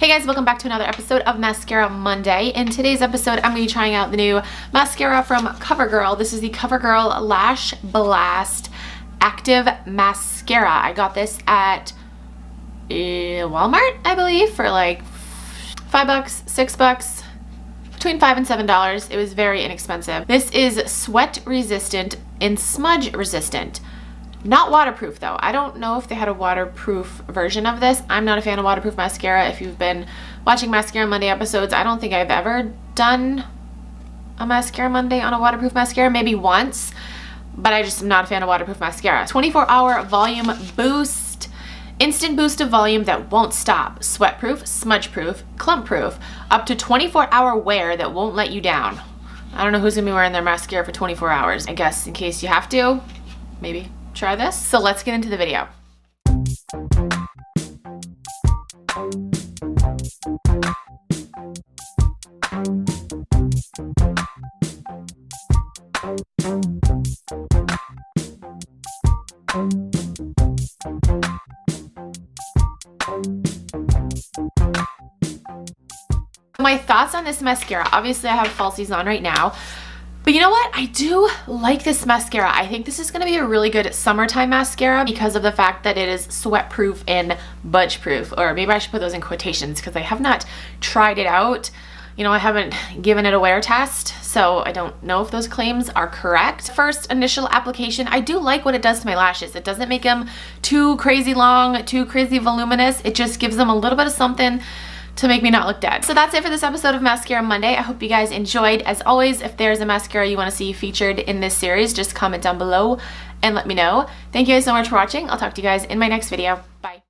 Hey guys, welcome back to another episode of Mascara Monday. In today's episode, I'm going to be trying out the new mascara from CoverGirl. This is the CoverGirl Lash Blast Active Mascara. I got this at Walmart, I believe, for like $5, $6, between $5 and $7. It was very inexpensive. This is sweat resistant and smudge resistant. Not waterproof though. I don't know if they had a waterproof version of this. I'm not a fan of waterproof mascara. If you've been watching Mascara Monday episodes, I don't think I've ever done a Mascara Monday on a waterproof mascara. Maybe once, but I just am not a fan of waterproof mascara. 24-hour volume boost. Instant boost of volume that won't stop. Sweat proof, smudge proof, clump proof. Up to 24-hour wear that won't let you down. I don't know who's gonna be wearing their mascara for 24 hours. I guess in case you have to, maybe try this. So let's get into the video. My thoughts on this mascara. Obviously I have falsies on right now. But you know what? I do like this mascara. I think this is going to be a really good summertime mascara because of the fact that it is sweat proof and budge proof. Or maybe I should put those in quotations because I have not tried it out. You know, I haven't given it a wear test, so I don't know if those claims are correct. First initial application, I do like what it does to my lashes. It doesn't make them too crazy long, too crazy voluminous. It just gives them a little bit of something to make me not look dead. So that's it for this episode of Mascara Monday. I hope you guys enjoyed. As always, if there's a mascara you want to see featured in this series, just comment down below and let me know. Thank you guys so much for watching. I'll talk to you guys in my next video. Bye.